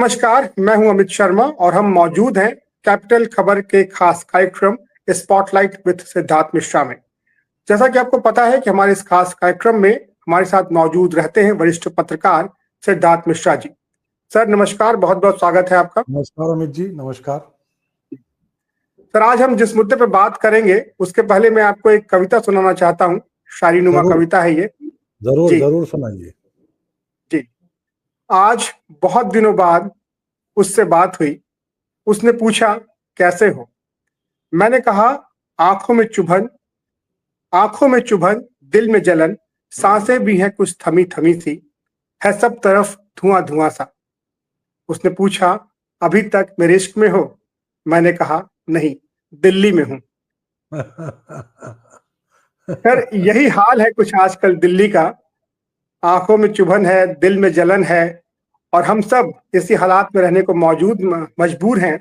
नमस्कार, मैं हूं अमित शर्मा और हम मौजूद हैं कैपिटल खबर के खास कार्यक्रम स्पॉटलाइट विद सिद्धार्थ मिश्रा में। जैसा कि आपको पता है कि हमारे इस खास कार्यक्रम में हमारे साथ मौजूद रहते हैं वरिष्ठ पत्रकार सिद्धार्थ मिश्रा जी। सर नमस्कार, बहुत बहुत स्वागत है आपका। नमस्कार अमित जी, नमस्कार। सर आज हम जिस मुद्दे पर बात करेंगे उसके पहले मैं आपको एक कविता सुनाना चाहता हूँ। शायरी नुमा कविता है ये। जरूर जरूर सुनाइए जी। आज बहुत दिनों बाद उससे बात हुई, उसने पूछा कैसे हो। मैंने कहा आंखों में चुभन, दिल में जलन, सांसें भी हैं कुछ थमी थमी सी, है सब तरफ धुआं धुआं सा। उसने पूछा अभी तक मेरे इश्क में हो। मैंने कहा नहीं, दिल्ली में हूं। सर यही हाल है कुछ आजकल दिल्ली का। आंखों में चुभन है, दिल में जलन है और हम सब इसी हालात में रहने को मजबूर हैं।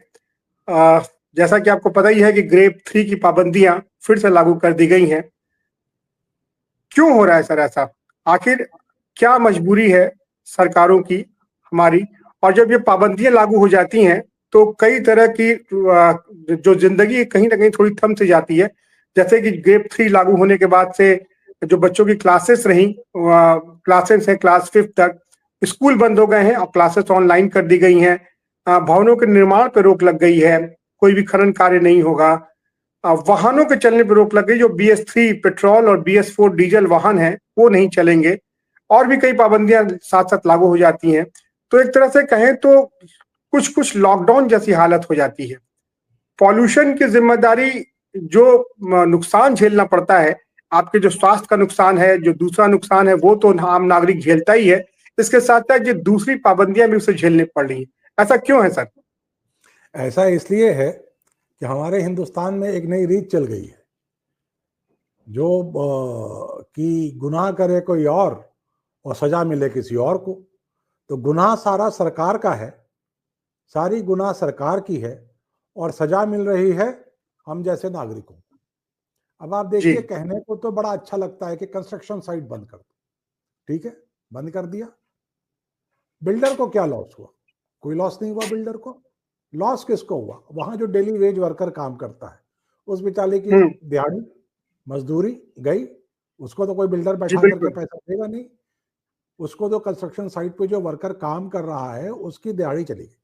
जैसा कि आपको पता ही है कि ग्रेड 3 की पाबंदियां फिर से लागू कर दी गई हैं। क्यों हो रहा है सर ऐसा? आखिर क्या मजबूरी है सरकारों की, हमारी? और जब ये पाबंदियां लागू हो जाती हैं तो कई तरह की जो जिंदगी कहीं ना कहीं थोड़ी थम सी जाती है। जैसे कि ग्रेड 3 लागू होने के बाद से जो बच्चों की क्लासेस रही, क्लासेस है क्लास 5 तक, स्कूल बंद हो गए हैं और क्लासेस ऑनलाइन कर दी गई हैं। भवनों के निर्माण पर रोक लग गई है, कोई भी खनन कार्य नहीं होगा। वाहनों के चलने पर रोक लग गई, जो BS3 पेट्रोल और BS4 डीजल वाहन हैं वो नहीं चलेंगे। और भी कई पाबंदियां साथ साथ लागू हो जाती हैं। तो एक तरह से कहें तो कुछ कुछ लॉकडाउन जैसी हालत हो जाती है। पॉल्यूशन की जिम्मेदारी, जो नुकसान झेलना पड़ता है, आपके जो स्वास्थ्य का नुकसान है, जो दूसरा नुकसान है वो तो आम नागरिक झेलता ही है, इसके साथ साथ ये दूसरी पाबंदियां भी उसे झेलनी पड़ रही है। ऐसा क्यों है सर? ऐसा इसलिए है कि हमारे हिंदुस्तान में एक नई रीत चल गई है जो कि गुनाह करे कोई और सजा मिले किसी और को। तो गुनाह सारा सरकार का है, सारी गुनाह सरकार की है और सजा मिल रही है हम जैसे नागरिकों को। अब आप देखिए, कहने को तो बड़ा अच्छा लगता है कि कंस्ट्रक्शन साइट बंद कर दो, ठीक है, बंद कर दिया। बिल्डर को क्या लॉस हुआ? कोई लॉस नहीं हुआ बिल्डर को। लॉस किसको हुआ? वहां जो डेली वेज वर्कर काम करता है, उस बेचारे की दिहाड़ी मजदूरी गई। उसको तो कोई बिल्डर बैठा करके पैसा देगा नहीं। उसको तो कंस्ट्रक्शन साइट पे जो वर्कर काम कर रहा है उसकी दिहाड़ी चली गई।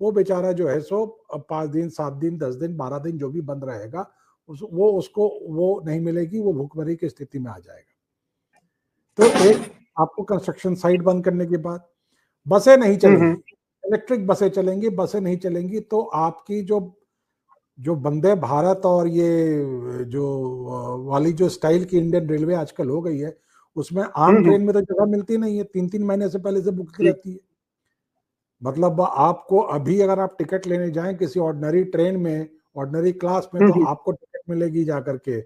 वो बेचारा जो है सो 5 दिन 7 दिन 10 दिन 12 दिन जो भी बंद रहेगा, उसको वो नहीं मिलेगी, वो भूखमरी की स्थिति में आ जाएगा। तो एक आपको कंस्ट्रक्शन साइट बंद करने के बाद बसें नहीं चलेंगी, इलेक्ट्रिक बसें चलेंगी, बसें नहीं चलेंगी तो आपकी जो वंदे भारत और ये जो वाली जो स्टाइल की इंडियन रेलवे आजकल हो गई है, उसमें आम ट्रेन में तो जगह मिलती नहीं है, 3-3 महीने से पहले से बुक रहती है। मतलब आपको अभी अगर आप टिकट लेने जाएं किसी ऑर्डिनरी ट्रेन में, ऑर्डिनरी क्लास में, तो आपको टिकट मिलेगी जाकर के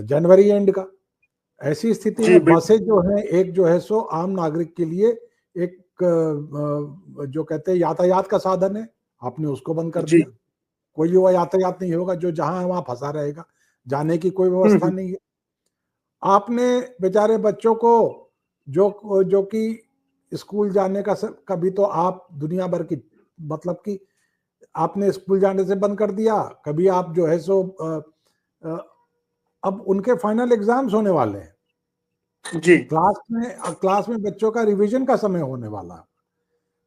जनवरी एंड का। ऐसी स्थिति में बसें जो है, एक जो है सो आम नागरिक के लिए एक जो कहते हैं यातायात का साधन है, आपने उसको बंद कर दिया। कोई वो यातायात नहीं होगा, जो जहां है वहां फंसा रहेगा, जाने की कोई व्यवस्था नहीं है। आपने बेचारे बच्चों को जो कि स्कूल जाने का कभी तो आप दुनिया भर की, मतलब कि आपने स्कूल जाने से बंद कर दिया, कभी आप जो है सो अब उनके फाइनल एग्जाम्स होने वाले हैं जी। क्लास में बच्चों का रिवीजन का समय होने वाला,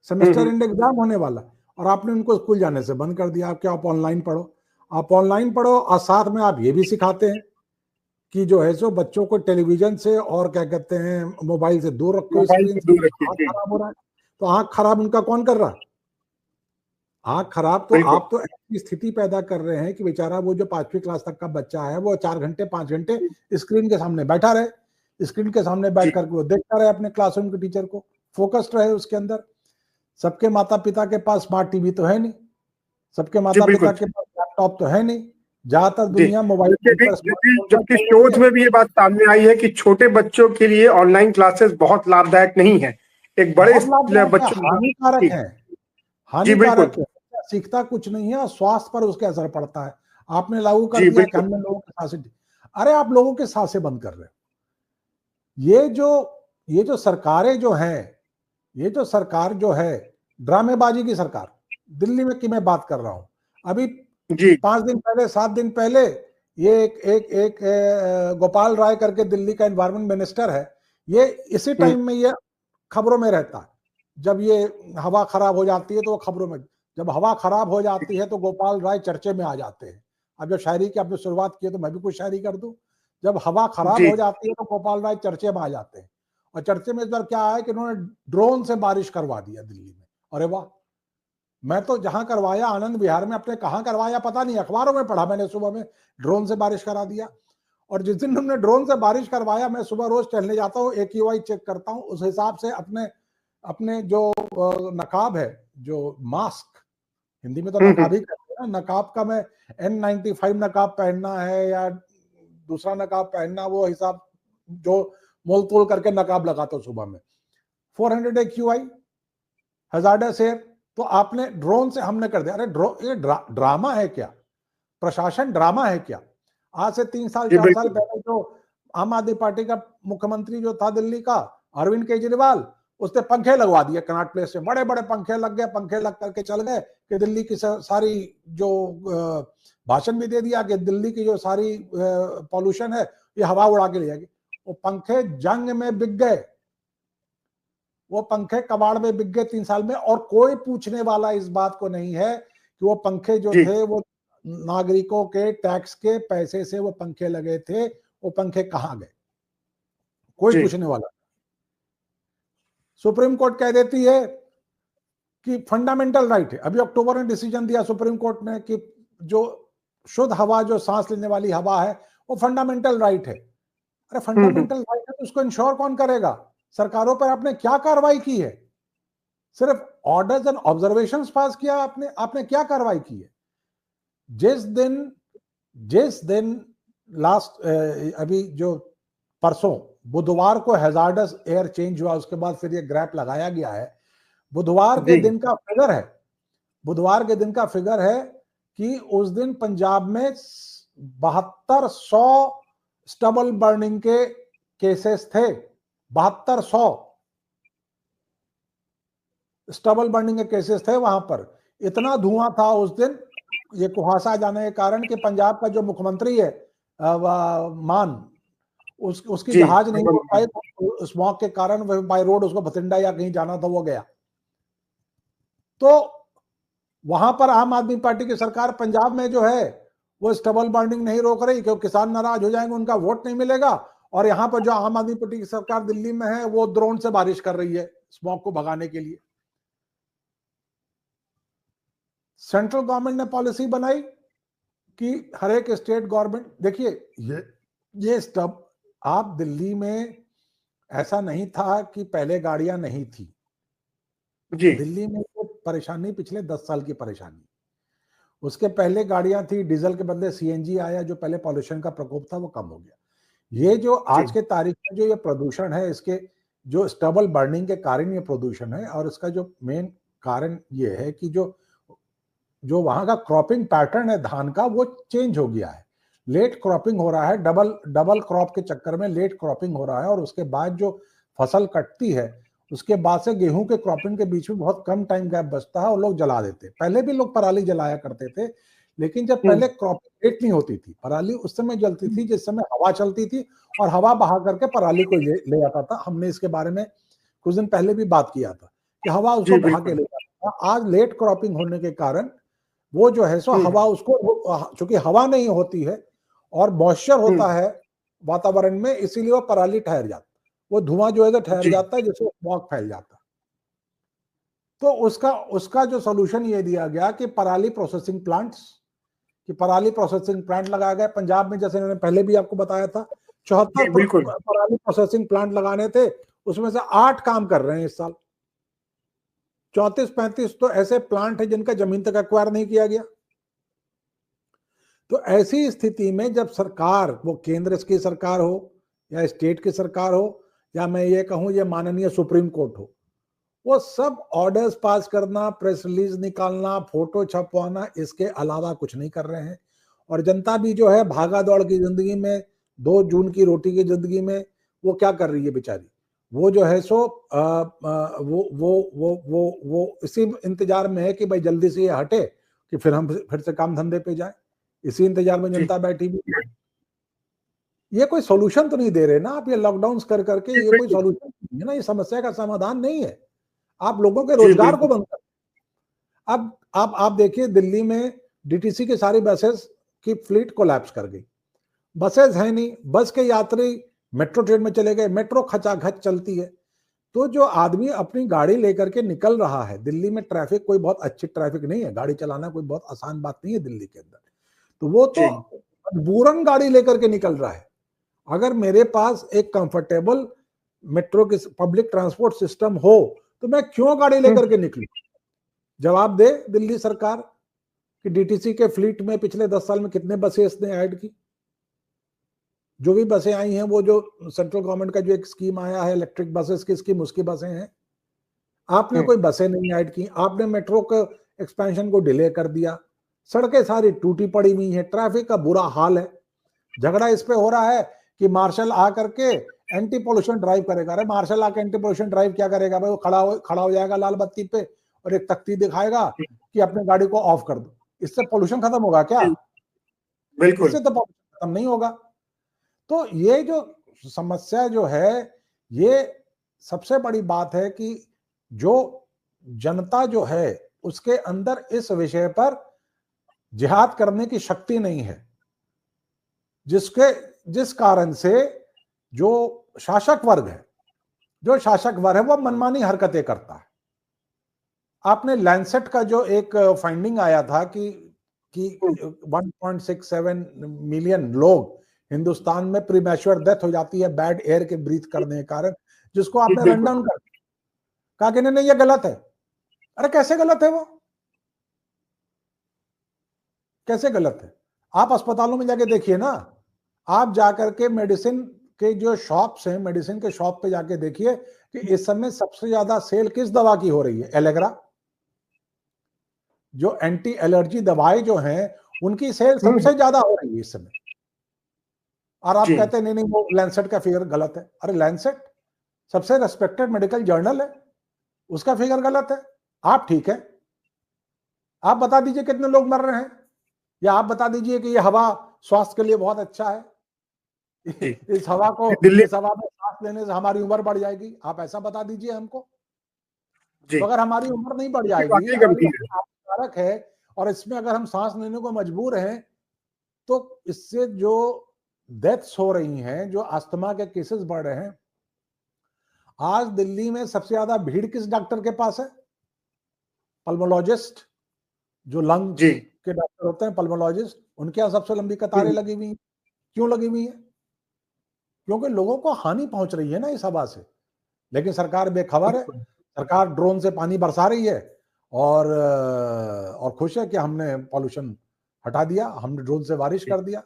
सेमेस्टर एंड एग्जाम होने वाला, और आपने उनको स्कूल जाने से बंद कर दिया। आप क्या, आप ऑनलाइन पढ़ो, आप ऑनलाइन पढ़ो, और साथ में आप ये भी सिखाते हैं कि जो है सो बच्चों को टेलीविजन से और क्या कहते हैं मोबाइल से दूर रखो, स्क्रीन से। आँख खराब हो रहा है, तो आँख खराब उनका कौन कर रहा है? आँख खराब तो आप तो ऐसी स्थिति पैदा कर रहे हैं कि बेचारा वो जो 5वीं क्लास तक का बच्चा है वो 4 घंटे 5 घंटे स्क्रीन के सामने बैठा रहे, स्क्रीन के सामने बैठ करके वो देखता रहे अपने क्लासरूम के टीचर को, फोकस्ड रहे उसके अंदर। सबके माता पिता के पास स्मार्ट टीवी तो है नहीं, सबके माता पिता के पास लैपटॉप तो है नहीं, ज्यादातर दुनिया मोबाइल पर। जबकि शोध में भी ये बात सामने आई है कि छोटे बच्चों के लिए ऑनलाइन क्लासेस बहुत लाभदायक नहीं है, एक बड़े बच्चों हानिकारक है, हानिकारक है, सीखता कुछ नहीं है और स्वास्थ्य पर उसके असर पड़ता है। आपने लागू कर दिया कि हमने लोगों के सांसें, अरे आप लोगों के सांसें बंद कर रहे हो। ये जो सरकारें जो हैं, ये जो सरकार जो है, ड्रामेबाजी की सरकार, दिल्ली में की मैं बात कर रहा हूं। अभी जी 5 दिन पहले 7 दिन पहले ये एक गोपाल राय करके दिल्ली का एनवायरमेंट मिनिस्टर है, ये इसी टाइम में ये खबरों में रहता है। जब ये हवा खराब हो जाती है तो वो खबरों में, जब हवा खराब हो जाती है तो गोपाल राय चर्चे में आ जाते हैं। अब जब शायरी की आपने शुरुआत की है तो मैं भी कुछ शायरी कर दूं। जब हवा खराब जी हो जाती है तो गोपाल राय चर्चे में आ जाते हैं। और चर्चे में इस बार क्या है कि उन्होंने ड्रोन से बारिश करवा दिया दिल्ली में। अरे वाह, मैं तो जहां करवाया आनंद विहार में, अपने कहां करवाया पता नहीं, अखबारों में पढ़ा मैंने सुबह में ड्रोन से बारिश करा दिया। और जिस दिन हमने ड्रोन से बारिश करवाया, मैं सुबह रोज टहलने जाता हूँ, AQI चेक करता हूँ, उस हिसाब से अपने अपने जो नकाब है, जो मास्क, हिंदी में तो नकाब ही कहते हैं ना, नकाब का मैं N95 नकाब पहनना है या दूसरा नकाब पहनना, वो हिसाब जो मोल तोल करके नकाब लगाता हूँ सुबह में। 400 AQI हजार्डस एयर, तो आपने ड्रोन से हमने कर दिया। अरे ये ड्रामा है क्या? प्रशासन ड्रामा है क्या? आज से 3 साल 4 साल पहले जो आम आदमी पार्टी का मुख्यमंत्री जो था दिल्ली का, अरविंद केजरीवाल, उसने पंखे लगवा दिए कनॉट प्लेस में, बड़े बड़े पंखे लग गए, पंखे लग करके चल गए कि दिल्ली की सारी जो भाषण भी दे दिया कि दिल्ली की जो सारी पॉल्यूशन है ये हवा उड़ा के ले जाएगी। वो पंखे जंग में बिक गए, वो पंखे कबाड़ में बिक गए 3 साल में, और कोई पूछने वाला इस बात को नहीं है कि वो पंखे जो थे वो नागरिकों के टैक्स के पैसे से वो पंखे लगे थे, वो पंखे कहां गए, कोई पूछने वाला। सुप्रीम कोर्ट कह देती है कि फंडामेंटल राइट है। अभी अक्टूबर में डिसीजन दिया सुप्रीम कोर्ट ने कि जो शुद्ध हवा, जो सांस लेने वाली हवा है, वो फंडामेंटल राइट है। अरे फंडामेंटल राइट है तो उसको इंश्योर कौन करेगा? सरकारों पर आपने क्या कार्रवाई की है? सिर्फ ऑर्डर्स एंड ऑब्जर्वेशंस पास किया आपने क्या कार्रवाई की है? जिस दिन लास्ट अभी जो परसों बुधवार को हैजार्डस एयर चेंज हुआ, उसके बाद फिर ये ग्रैप लगाया गया है। बुधवार के दिन का फिगर है, बुधवार के दिन का फिगर है कि उस दिन पंजाब में 7200 स्टबल बर्निंग के केसेस थे। 7200 स्टबल बर्निंग के केसेस थे वहां पर। इतना धुआं था उस दिन, ये कुहासा जाने के कारण कि पंजाब का जो मुख्यमंत्री है मान, उसकी जहाज नहीं हो पाई, स्मॉग के कारण बाय रोड उसको भटिंडा या कहीं जाना था, वो गया। तो वहां पर आम आदमी पार्टी की सरकार पंजाब में जो है वो स्टबल बर्निंग नहीं रोक रही, क्योंकि किसान नाराज हो जाएंगे, उनका वोट नहीं मिलेगा। और यहां पर जो आम आदमी पार्टी की सरकार दिल्ली में है वो ड्रोन से बारिश कर रही है स्मॉग को भगाने के लिए। सेंट्रल गवर्नमेंट ने पॉलिसी बनाई कि हर एक स्टेट गवर्नमेंट, देखिए ये स्टब, आप दिल्ली में ऐसा नहीं था कि पहले गाड़ियां नहीं थी जी दिल्ली में, तो परेशानी पिछले 10 साल की परेशानी। उसके पहले गाड़ियां थी, डीजल के बदले CNG आया, जो पहले पॉल्यूशन का प्रकोप था वो कम हो गया। ये जो आज के तारीख में जो ये प्रदूषण है, इसके जो स्टबल बर्निंग के कारण ये प्रदूषण है, और इसका जो मेन कारण ये है कि जो वहां का क्रॉपिंग पैटर्न है धान का, वो चेंज हो गया है। लेट क्रॉपिंग हो रहा है, डबल क्रॉप के चक्कर में लेट क्रॉपिंग हो रहा है, और उसके बाद जो फसल कटती है उसके बाद से गेहूं के क्रॉपिंग के बीच में बहुत कम टाइम गैप बचता है और लोग जला देते हैं। पहले भी लोग पराली जलाया करते थे, लेकिन जब पहले क्रॉपिंग लेट नहीं होती थी, पराली उस समय जलती थी जिस समय हवा चलती थी, और हवा बहा करके पराली को ले आता था। हमने इसके बारे में कुछ दिन पहले भी बात किया था कि हवा उसको बहा के ले जाता था। आज लेट क्रॉपिंग होने के कारण वो जो है सो हवा उसको, चूंकि हवा नहीं होती है और मॉइस्चर होता है वातावरण में, इसीलिए वो पराली ठहर जाता, वो धुआं जो है ठहर जाता है, जिससे स्मॉग फैल जाता है। तो उसका जो सोल्यूशन ये दिया गया कि पराली प्रोसेसिंग प्लांट लगाया गया पंजाब में। जैसे मैंने पहले भी आपको बताया था, 74 पराली प्रोसेसिंग प्लांट लगाने थे, उसमें से 8 काम कर रहे हैं इस साल। 34-35 तो ऐसे प्लांट है जिनका जमीन तक एक्वायर नहीं किया गया। तो ऐसी स्थिति में जब सरकार, वो केंद्र की सरकार हो या स्टेट की सरकार हो, या मैं ये कहूं ये माननीय सुप्रीम कोर्ट हो, वो सब ऑर्डर्स पास करना, प्रेस रिलीज निकालना, फोटो छपवाना, इसके अलावा कुछ नहीं कर रहे हैं। और जनता भी जो है भागा दौड़ की जिंदगी में, 2 जून की रोटी की जिंदगी में, वो क्या कर रही है बेचारी, वो जो है सो वो इसी इंतजार में है कि भाई जल्दी से ये हटे कि फिर हम फिर से काम धंधे पे जाए। इसी इंतजार में जनता बैठी भी। ये कोई सॉल्यूशन तो नहीं दे रहे ना आप, ये लॉकडाउन कर करके ये कोई सॉल्यूशन नहीं है ना, ये समस्या का समाधान नहीं है। आप लोगों के रोजगार को बंद कर। अब आप देखिए दिल्ली में डीटीसी की सारी बसेस की फ्लीट कोलैप्स कर गई। बसेस है नहीं, बस के यात्री मेट्रो ट्रेन में चले गए, मेट्रो खचाखच चलती है। तो जो आदमी अपनी गाड़ी लेकर के निकल रहा है, दिल्ली में ट्रैफिक कोई बहुत अच्छी ट्रैफिक नहीं है, गाड़ी चलाना कोई बहुत आसान बात नहीं है दिल्ली के अंदर, तो वो तो मजबूरन गाड़ी लेकर के निकल रहा है। अगर मेरे पास एक कंफर्टेबल मेट्रो की पब्लिक ट्रांसपोर्ट सिस्टम हो तो मैं क्यों गाड़ी लेकर के निकलूं? जवाब दे दिल्ली सरकार कि डीटीसी के फ्लीट में पिछले 10 साल में कितने बसें इसने ऐड की। जो भी बसें आई हैं वो जो सेंट्रल गवर्नमेंट का जो एक स्कीम आया है इलेक्ट्रिक बसेस की स्कीम, उसकी बसें हैं। आपने कोई बसें नहीं ऐड की, आपने मेट्रो के एक्सपेंशन को डिले कर दिया, सड़कें सारी टूटी पड़ी हुई हैं, ट्रैफिक का बुरा हाल है। झगड़ा इस पे हो रहा है कि मार्शल आकर के एंटी पोल्यूशन ड्राइव करेगा। अरे मार्शल आकर एंटी पोल्यूशन ड्राइव क्या करेगा भाई? वो खड़ा हो जाएगा लाल बत्ती पे और एक तख्ती दिखाएगा कि अपने गाड़ी को ऑफ कर दो। इससे पोल्यूशन खत्म होगा क्या? बिल्कुल, इससे तो पोल्यूशन खत्म नहीं होगा। तो ये जो समस्या जो है, ये सबसे बड़ी बात है कि जो जनता जो है उसके अंदर इस विषय पर जिहाद करने की शक्ति नहीं है, जिस कारण से जो शासक वर्ग है वो मनमानी हरकतें करता है। आपने लैंसेट का जो एक फाइंडिंग आया था कि 1.67 मिलियन लोग हिंदुस्तान में प्रीमैच्योर डेथ हो जाती है बैड एयर के ब्रीथ करने के कारण, जिसको आपने रन डाउन कर कहा कि नहीं ये गलत है। अरे कैसे गलत है? वो कैसे गलत है? आप अस्पतालों में जाके देखिए ना, आप जाकर के मेडिसिन के जो शॉप्स हैं, मेडिसिन के शॉप पे जाके देखिए कि इस समय सबसे ज्यादा सेल किस दवा की हो रही है? एलेग्रा। जो एंटी एलर्जी दवाएं जो हैं उनकी सेल सबसे ज्यादा हो रही है इस समय। और आप कहते हैं नहीं वो लैंसेट का फिगर गलत है। अरे लैंसेट सबसे रेस्पेक्टेड मेडिकल जर्नल है, उसका फिगर गलत है। आप ठीक है, आप बता दीजिए कितने लोग मर रहे हैं, या आप बता दीजिए कि ये हवा स्वास्थ्य के लिए बहुत अच्छा है, इस हवा में सांस लेने से हमारी उम्र बढ़ जाएगी, आप ऐसा बता दीजिए हमको। तो अगर हमारी उम्र नहीं बढ़ जाएगी, हानिकारक है, और इसमें अगर हम सांस लेने को मजबूर हैं, तो इससे जो डेथ्स हो रही हैं, जो अस्थमा के केसेस बढ़ रहे हैं। आज दिल्ली में सबसे ज्यादा भीड़ किस डॉक्टर के पास है? पल्मोलॉजिस्ट, जो लंग के डॉक्टर होते हैं, पल्मोलॉजिस्ट, उनके यहाँ सबसे लंबी कतारें लगी हुई। क्यों लगी हुई है? क्योंकि लोगों को हानि पहुंच रही है ना इस हवा से। लेकिन सरकार बेखबर है, सरकार ड्रोन से पानी बरसा रही है और खुश है कि हमने पॉल्यूशन हटा दिया, हमने ड्रोन से बारिश कर दिया।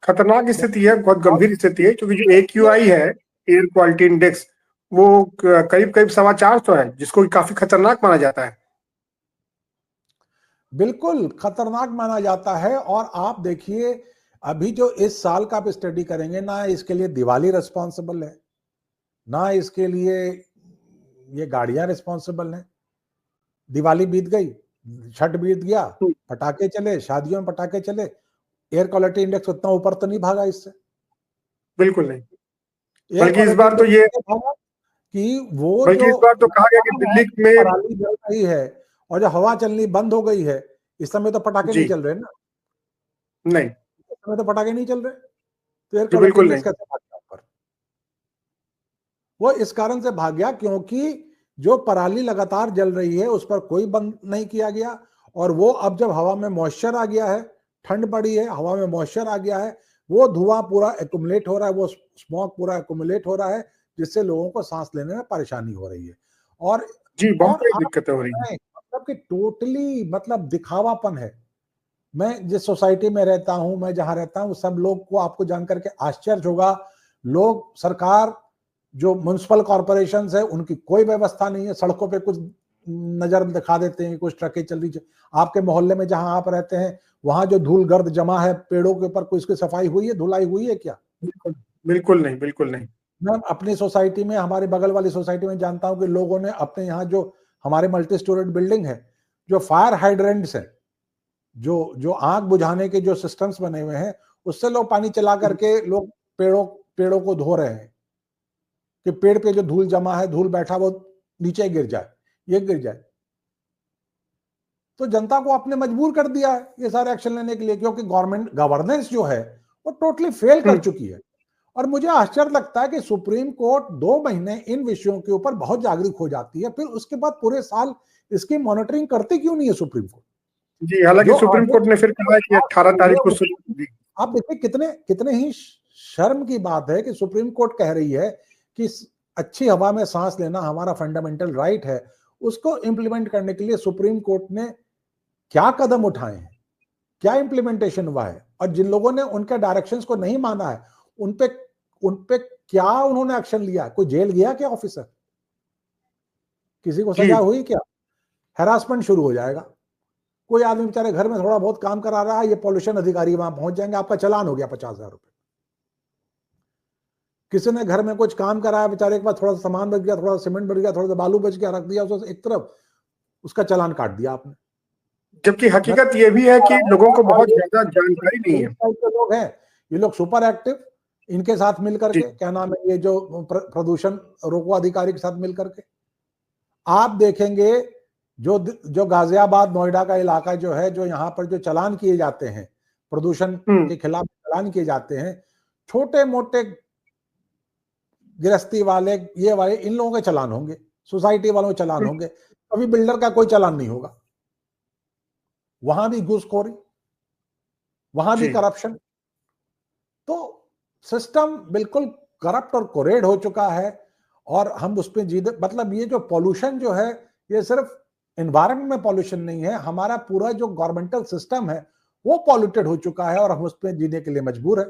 खतरनाक स्थिति है, बहुत गंभीर स्थिति है, क्योंकि जो AQI है, एयर क्वालिटी इंडेक्स, वो करीब 450 है, जिसको काफी खतरनाक माना जाता है। बिल्कुल खतरनाक माना जाता है। और आप देखिए अभी जो इस साल का आप स्टडी करेंगे ना, इसके लिए दिवाली रिस्पॉन्सिबल है, ना इसके लिए ये गाड़ियां रिस्पॉन्सिबल हैं। दिवाली बीत गई, छठ बीत गया, पटाखे चले, शादियों में पटाखे चले, एयर क्वालिटी इंडेक्स उतना ऊपर तो नहीं भागा इससे। बिल्कुल नहीं, बल्कि इस बार तो ये कि वो बल्कि इस बार तो कहा गया कि दिल्ली में पराली जल रही है और जो हवा चलनी बंद हो गई है, इस समय तो पटाखे नहीं चल रहे ना। नहीं, इस समय तो पटाखे नहीं चल रहे, तो एयर क्वालिटी इंडेक्स कैसे भाग गया ऊपर? वो इस कारण से भाग गया क्योंकि जो पराली लगातार जल रही है उस पर कोई बंद नहीं किया गया, और वो अब जब हवा में मॉइस्चर आ गया है, ठंड पड़ी है, हवा में मॉइस्चर आ गया है, वो धुआं पूरा एक्युमुलेट हो रहा है, वो स्मोक पूरा एक्युमुलेट हो रहा है, जिससे लोगों को सांस लेने में परेशानी हो रही है। और बहुत दिक्कतें हो रही है, मतलब कि टोटली मतलब दिखावापन है। मैं जिस सोसाइटी में रहता हूं, मैं जहां रहता हूं, सब लोग को आपको जानकर के आश्चर्य होगा, लोग, सरकार, जो म्युनिसिपल कॉर्पोरेशन है, उनकी कोई व्यवस्था नहीं है। सड़कों पे कुछ नजर दिखा देते हैं, कुछ ट्रकें चल रही। आपके मोहल्ले में जहां आप रहते हैं वहां जो धूल गर्द जमा है पेड़ों के ऊपर, कोई इसकी सफाई हुई है, धुलाई हुई है क्या? बिल्कुल नहीं, बिल्कुल नहीं। मैं अपनी सोसाइटी में, हमारे बगल वाली सोसाइटी में जानता हूं कि लोगों ने अपने यहाँ जो हमारे मल्टी स्टोरेड बिल्डिंग है, जो फायर हाइड्रेंट्स है, जो आग बुझाने के जो सिस्टम्स बने हुए हैं, उससे लोग पानी चला करके लोग पेड़ों को धो रहे हैं कि पेड़ पे जो धूल जमा है, धूल बैठा, वो नीचे गिर जाए, ये गिर जाए। तो जनता को आपने मजबूर कर दिया है ये सारे एक्शन लेने के लिए, क्योंकि गवर्नमेंट गवर्नेंस जो है वो टोटली फेल कर चुकी है। और मुझे आश्चर्य लगता है कि सुप्रीम कोर्ट 2 महीने इन विषयों के ऊपर बहुत जागरूक हो जाती है, फिर उसके बाद पूरे साल इसकी मॉनिटरिंग करती क्यों नहीं है सुप्रीम कोर्ट? जी, हालांकि सुप्रीम कोर्ट ने फिर कहा कि 18 तारीख को सुनवाई। आप देखिए कितने ही शर्म की बात है कि सुप्रीम कोर्ट कह रही है कि अच्छी हवा में सांस लेना हमारा फंडामेंटल राइट है, उसको इंप्लीमेंट करने के लिए सुप्रीम कोर्ट ने क्या कदम उठाए हैं, क्या इंप्लीमेंटेशन हुआ है, और जिन लोगों ने उनके डायरेक्शंस को नहीं माना है उन पे क्या उन्होंने एक्शन लिया? कोई जेल गया क्या ऑफिसर? किसी को सजा हुई क्या? हैरासमेंट शुरू हो जाएगा। कोई आदमी बेचारे घर में थोड़ा बहुत काम करा रहा है, ये पॉल्यूशन अधिकारी वहां पहुंच जाएंगे, आपका चालान हो गया 50,000 रुपए। किसी ने घर में कुछ काम कराया, बेचारे के पास थोड़ा सा सामान बच गया, थोड़ा सा सीमेंट बच गया, थोड़ा सा बालू बच गया, रख दिया उसको एक तरफ, उसका चालान काट दिया आपने। जबकि हकीकत ये भी है कि लोगों को बहुत ज्यादा जानकारी नहीं है। लोग हैं, ये लोग सुपर एक्टिव, इनके साथ मिलकर के, क्या नाम है, ये जो प्रदूषण रोको अधिकारी के साथ मिलकर के, आप देखेंगे जो गाजियाबाद नोएडा का इलाका जो है, जो यहाँ पर जो चालान किए जाते हैं, प्रदूषण के खिलाफ चालान किए जाते हैं, छोटे मोटे गृहस्थी वाले, ये वाले, इन लोगों के चालान होंगे, सोसाइटी वालों के चालान होंगे, कभी बिल्डर का कोई चालान नहीं होगा। वहां भी घूसखोरी, वहां भी करप्शन। तो सिस्टम बिल्कुल करप्ट और कोरेड हो चुका है, और हम उस पर जीते, मतलब ये जो पॉल्यूशन जो है, ये सिर्फ एनवायरनमेंट में पॉल्यूशन नहीं है, हमारा पूरा जो गवर्नमेंटल सिस्टम है वो पॉल्यूटेड हो चुका है, और हम उस पर जीने के लिए मजबूर है।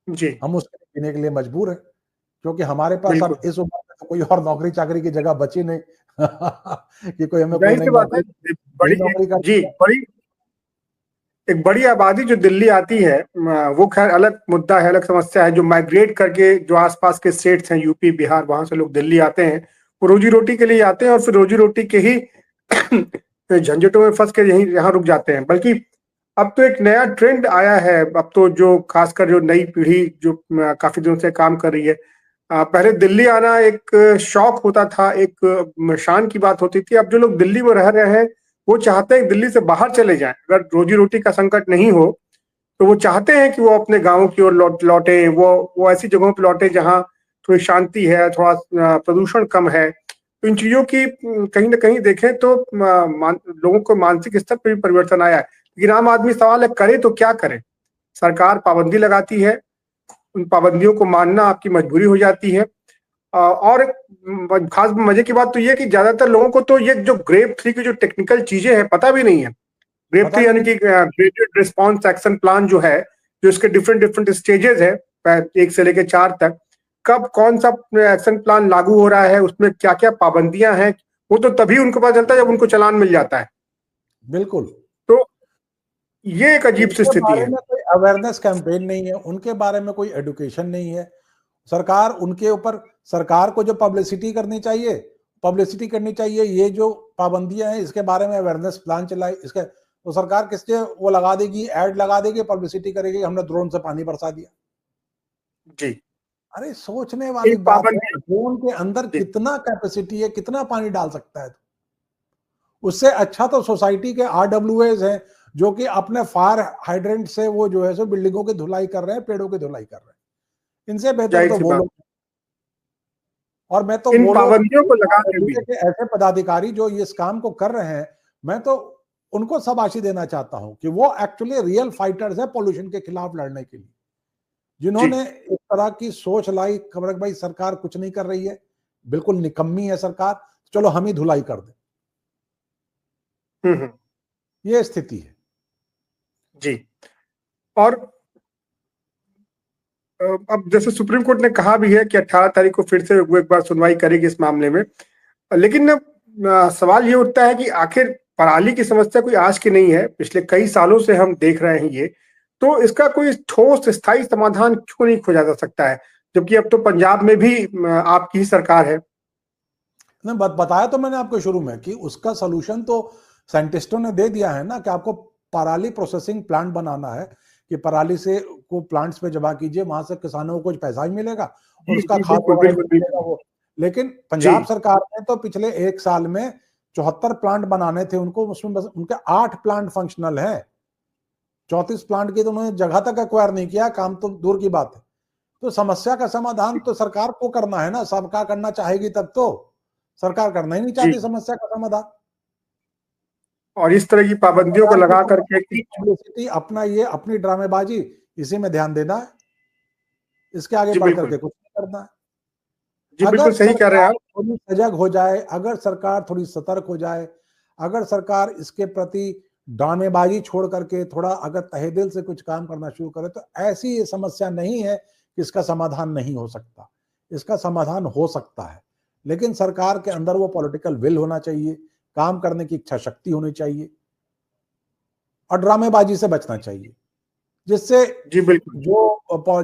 जी, हम उस पर जीने के लिए मजबूर है, क्योंकि हमारे पास अब इस उम्र में तो कोई और नौकरी चाकरी की जगह बची नहीं कि कोई हमें कोई नई नौकरी कर। जी, एक बड़ी आबादी जो दिल्ली आती है, वो खैर अलग मुद्दा है, अलग समस्या है। जो माइग्रेट करके जो आसपास के स्टेट्स हैं, यूपी बिहार, वहां से लोग दिल्ली आते हैं, वो रोजी रोटी के लिए आते हैं, और फिर रोजी रोटी के ही झंझटों में फंस के यहीं यहाँ रुक जाते हैं। बल्कि अब तो एक नया ट्रेंड आया है, अब तो जो खासकर जो नई पीढ़ी जो काफी दिनों से काम कर रही है, पहले दिल्ली आना एक शौक होता था, एक शान की बात होती थी। अब जो लोग दिल्ली में रह रहे हैं, वो चाहते हैं दिल्ली से बाहर चले जाएं। अगर रोजी रोटी का संकट नहीं हो तो वो चाहते हैं कि वो अपने गांव की ओर लौटे, वो ऐसी जगहों पर लौटे जहां थोड़ी शांति है, थोड़ा प्रदूषण कम है। तो इन चीजों की कहीं ना कहीं देखें तो लोगों को मानसिक स्तर पर भी परिवर्तन आया है। लेकिन आम आदमी सवाल है, करे तो क्या करे? सरकार पाबंदी लगाती है, उन पाबंदियों को मानना आपकी मजबूरी हो जाती है। और खास मजे की बात तो ये कि ज्यादातर लोगों को तो ये जो ग्रेड 3 की जो टेक्निकल चीजें हैं पता भी नहीं है। ग्रेड 3 यानी कि ग्रेडेड रिस्पॉन्स एक्शन प्लान जो है, जो इसके डिफरेंट स्टेजेस है, 1 से लेकर 4 तक, कब कौन सा एक्शन प्लान लागू हो रहा है, उसमें क्या क्या पाबंदियां हैं, वो तो तभी उनको पता चलता है जब उनको चालान मिल जाता है। बिल्कुल। तो ये एक अजीब सी स्थिति है। कोई अवेयरनेस कैंपेन नहीं है, उनके बारे में कोई एडुकेशन नहीं है। सरकार उनके ऊपर, सरकार को जो पब्लिसिटी करनी चाहिए, ये जो पाबंदियां हैं इसके बारे में अवेयरनेस प्लान चलाए, इसके तो सरकार किससे वो लगा देगी, ऐड लगा देगी, पब्लिसिटी करेगी, हमने ड्रोन से पानी बरसा दिया। जी, अरे सोचने वाली बात है, ड्रोन के अंदर कितना कैपेसिटी है, कितना पानी डाल सकता है। उससे अच्छा तो सोसाइटी के RWAs हैं, जो कि अपने फायर हाइड्रेंट से वो जो है सो बिल्डिंगों की धुलाई कर रहे हैं, पेड़ों की धुलाई कर रहे हैं। इनसे बेहतर तो वो लोग। और मैं तो इन पाबंदियों को लगा के भी ऐसे पदाधिकारी जो इस काम को कर रहे हैं, मैं तो उनको शाबाशी देना चाहता हूं कि वो एक्चुअली रियल फाइटर्स है पॉल्यूशन के खिलाफ लड़ने के लिए, जिन्होंने इस तरह की सोच लाई। खबर भाई सरकार कुछ नहीं कर रही है, बिल्कुल निकम्मी है सरकार, चलो हम ही धुलाई कर दें। ये स्थिति है जी। और अब जैसे सुप्रीम कोर्ट ने कहा भी है कि 18 तारीख को फिर से वो एक बार सुनवाई करेगी इस मामले में। लेकिन सवाल ये उठता है कि आखिर पराली की समस्या कोई आज की नहीं है, पिछले कई सालों से हम देख रहे हैं ये, तो इसका कोई ठोस स्थायी समाधान क्यों नहीं खोजा जा सकता है? जबकि अब तो पंजाब में भी आपकी ही सरकार है। नहीं, बताया तो मैंने आपको शुरू में कि उसका सोल्यूशन तो साइंटिस्टों ने दे दिया है ना, कि आपको पराली प्रोसेसिंग प्लांट बनाना है, कि पराली से को प्लांट्स पे जमा कीजिए, वहां से किसानों को कुछ पैसा ही मिलेगा और जी उसका जी, खाद बिल्कुल वगैरह बिल्कुल मिलेगा बिल्कुल। वो। लेकिन जी पंजाब सरकार ने तो पिछले 1 साल में 74 प्लांट बनाने थे उनको, उसमें बस उनके 8 प्लांट फंक्शनल है। 34 प्लांट की तो उन्होंने जगह तक एक्वायर नहीं किया, काम तो दूर की बात है। तो समस्या का समाधान तो सरकार को करना है ना, सबका करना चाहेगी तब तो। सरकार करना ही नहीं जी। चाहती समस्या का समाधान। और इस तरह की पाबंदियों को लगा करके कि पब्लिसिटी अपना ये अपनी ड्रामेबाजी, इसी में ध्यान देना है, इसके आगे जी बढ़ बिल्कुल, करके कुछ नहीं करना है। जी अगर बिल्कुल सही कह रहे हैं सरकार आप। थोड़ी सजग हो जाए, अगर सरकार थोड़ी सतर्क हो जाए, अगर सरकार इसके प्रति ड्रामेबाजी छोड़ करके थोड़ा अगर तहे दिल से कुछ काम करना शुरू करे, तो ऐसी ये समस्या नहीं है कि इसका समाधान नहीं हो सकता। इसका समाधान हो सकता है, लेकिन सरकार के अंदर वो पॉलिटिकल विल होना चाहिए, काम करने की इच्छा शक्ति होनी चाहिए और ड्रामेबाजी से बचना चाहिए, जिससे जी बिल्कुल।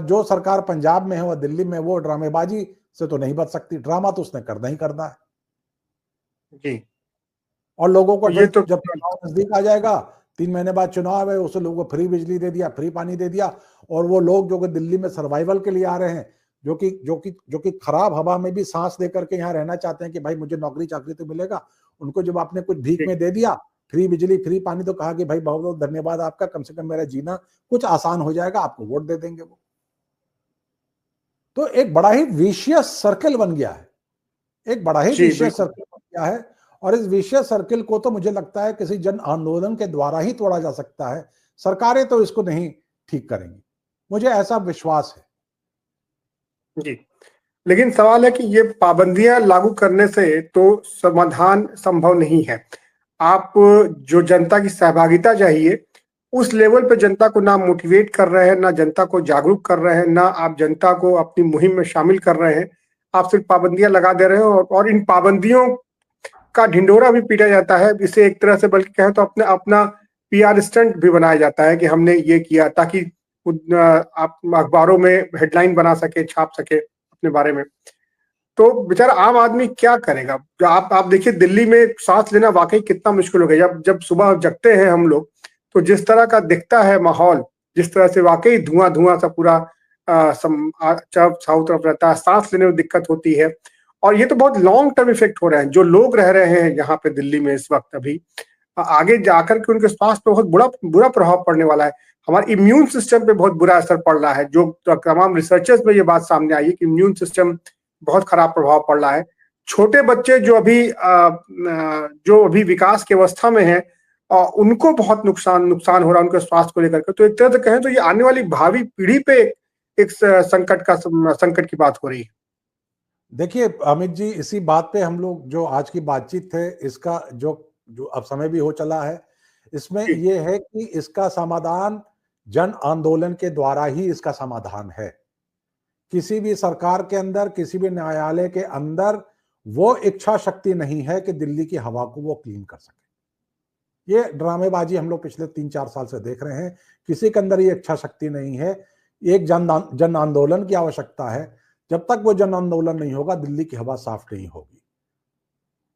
जो सरकार पंजाब में है और दिल्ली में, वो ड्रामेबाजी से तो नहीं बच सकती। ड्रामा तो उसने करना ही करना है। जी। और लोगों को तो ये फिर तो जब चुनाव नजदीक आ जाएगा, 3 महीने बाद चुनाव है, उस लोगों को फ्री बिजली दे दिया, फ्री पानी दे दिया, और वो लोग जो कि दिल्ली में सर्वाइवल के लिए आ रहे हैं, जो कि खराब हवा में भी सांस दे करके यहाँ रहना चाहते हैं कि भाई मुझे नौकरी चाकरी तो मिलेगा, उनको जब आपने कुछ भीख जी में दे दिया, फ्री बिजली फ्री पानी, तो कहा कि भाई बहुत बहुत धन्यवाद आपका, कम से कम मेरा जीना कुछ आसान हो जाएगा, आपको वोट दे देंगे वो। तो एक बड़ा ही विशियस सर्कल बन गया है, एक बड़ा ही जी विशियस बिल्कुल। सर्कल बन गया है। और इस विशियस सर्कल को तो मुझे लगता है किसी जन आंदोलन के द्वारा ही तोड़ा जा सकता है। सरकारें तो इसको नहीं ठीक करेंगी, मुझे ऐसा विश्वास है। जी, लेकिन सवाल है कि ये पाबंदियां लागू करने से तो समाधान संभव नहीं है। आप जो जनता की सहभागिता चाहिए, उस लेवल पे जनता को ना मोटिवेट कर रहे हैं, ना जनता को जागरूक कर रहे हैं, ना आप जनता को अपनी मुहिम में शामिल कर रहे हैं। आप सिर्फ पाबंदियां लगा दे रहे हो, और इन पाबंदियों का ढिंढोरा भी पीटा जाता है। इसे एक तरह से बल्कि कहें तो अपने अपना पीआर स्टंट भी बनाया जाता है कि हमने ये किया, ताकि आप अखबारों में हेडलाइन बना सके, छाप सके अपने बारे में। तो बेचारा आम आदमी क्या करेगा? जो आप देखिए, दिल्ली में सांस लेना वाकई कितना मुश्किल हो गया। जब जब सुबह जगते हैं हम लोग, तो जिस तरह का दिखता है माहौल, जिस तरह से वाकई धुआं धुआं सा पूरा चारों तरफ रहता है, सांस लेने में दिक्कत होती है। और ये तो बहुत लॉन्ग टर्म इफेक्ट हो रहे हैं। जो लोग रह रहे हैं यहाँ पे दिल्ली में इस वक्त, अभी आगे जाकर के उनके स्वास्थ्य पे बहुत बुरा बुरा प्रभाव पड़ने वाला है। हमारे इम्यून सिस्टम पे बहुत बुरा असर पड़ रहा है। जो तमाम रिसर्चर्स में ये बात सामने आई है कि इम्यून सिस्टम बहुत खराब प्रभाव पड़ रहा है। छोटे बच्चे जो अभी विकास की अवस्था में है, उनको बहुत नुकसान हो रहा है उनके स्वास्थ्य को लेकर के। तो एक तरह से कहें तो ये आने वाली भावी पीढ़ी पे एक संकट की बात हो रही है। देखिए अमित जी, इसी बात पे हम लोग जो आज की बातचीत है, इसका जो जो अब समय भी हो चला है, इसमें जी यह है कि इसका समाधान जन आंदोलन के द्वारा ही इसका समाधान है। किसी भी सरकार के अंदर, किसी भी न्यायालय के अंदर वो इच्छा शक्ति नहीं है कि दिल्ली की हवा को वो क्लीन कर सके। ये ड्रामेबाजी हम लोग पिछले 3-4 साल से देख रहे हैं। किसी के अंदर ये इच्छा शक्ति नहीं है। एक जन आंदोलन की आवश्यकता है। जब तक वो जन आंदोलन नहीं होगा, दिल्ली की हवा साफ नहीं होगी।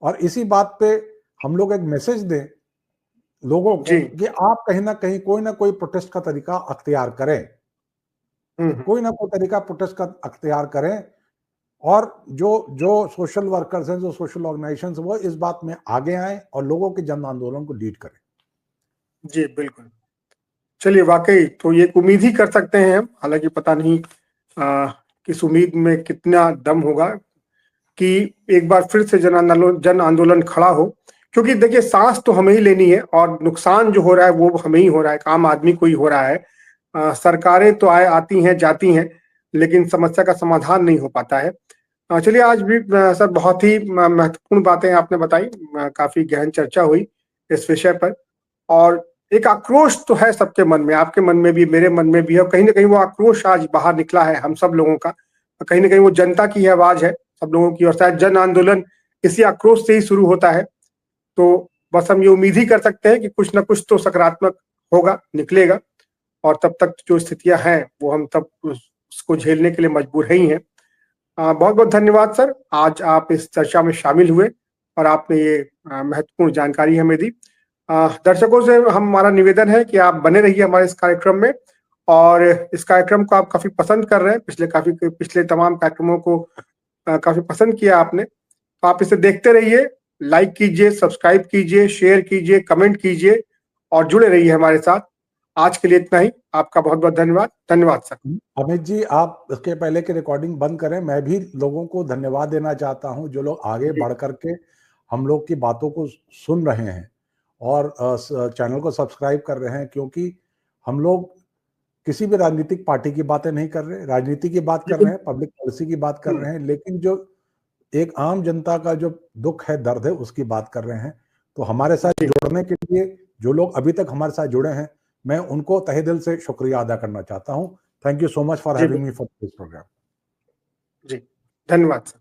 और इसी बात पे हम लोग एक मैसेज दें लोगों को जी। कि आप कहीं ना कहीं कोई ना कोई प्रोटेस्ट का तरीका अख्तियार करें, हम्म। कोई ना कोई तरीका प्रोटेस्ट का अख्तियार करें। और जो जो सोशल वर्कर्स हैं, जो सोशल ऑर्गेनाइजेशंस, वो इस बात में आगे आए और लोगों के जन आंदोलन को लीड करें। जी बिल्कुल। चलिए, वाकई तो ये उम्मीद ही कर सकते हैं हम, हालांकि पता नहीं किस उम्मीद में कितना दम होगा कि एक बार फिर से जन आंदोलन खड़ा हो। क्योंकि देखिए, सांस तो हमें ही लेनी है, और नुकसान जो हो रहा है वो हमें ही हो रहा है, आम आदमी को ही हो रहा है। सरकारें तो आती हैं जाती हैं, लेकिन समस्या का समाधान नहीं हो पाता है। चलिए, आज भी सर बहुत ही महत्वपूर्ण बातें आपने बताई। काफी गहन चर्चा हुई इस विषय पर। और एक आक्रोश तो है सबके मन में, आपके मन में भी, मेरे मन में भी है। कहीं ना कहीं वो आक्रोश आज बाहर निकला है हम सब लोगों का। कहीं ना कहीं वो जनता की आवाज है, सब लोगों की। और शायद जन आंदोलन इसी आक्रोश से ही शुरू होता है। तो बस हम ये उम्मीद ही कर सकते हैं कि कुछ ना कुछ तो सकारात्मक होगा, निकलेगा। और तब तक जो स्थितियां हैं वो हम तब उसको झेलने के लिए मजबूर ही हैं। बहुत बहुत धन्यवाद सर, आज आप इस चर्चा में शामिल हुए और आपने ये महत्वपूर्ण जानकारी हमें दी। दर्शकों से हमारा निवेदन है कि आप बने रहिए हमारे इस कार्यक्रम में, और इस कार्यक्रम को आप काफी पसंद कर रहे हैं, पिछले तमाम कार्यक्रमों को काफी पसंद किया आपने, तो आप इसे देखते रहिए, लाइक कीजिए, सब्सक्राइब कीजिए, शेयर कीजिए, कमेंट कीजिए और जुड़े रहिए हमारे साथ। आज के लिए इतना ही, आपका बहुत बहुत धन्यवाद। धन्यवाद सर। अमित जी, आप इसके पहले की रिकॉर्डिंग बंद करें, मैं भी लोगों को धन्यवाद देना चाहता हूं जो लोग आगे बढ़ करके हम लोग की बातों को सुन रहे हैं और चैनल को सब्सक्राइब कर रहे हैं, क्योंकि हम लोग किसी भी राजनीतिक पार्टी की बातें नहीं कर रहे, राजनीति की बात कर रहे हैं, पब्लिक पॉलिसी की बात कर रहे हैं, लेकिन जो एक आम जनता का जो दुख है, दर्द है, उसकी बात कर रहे हैं। तो हमारे साथ जुड़ने के लिए जो लोग अभी तक हमारे साथ जुड़े हैं, मैं उनको तहे दिल से शुक्रिया अदा करना चाहता हूं। Thank you so much for having me for this programme. जी, धन्यवाद सर।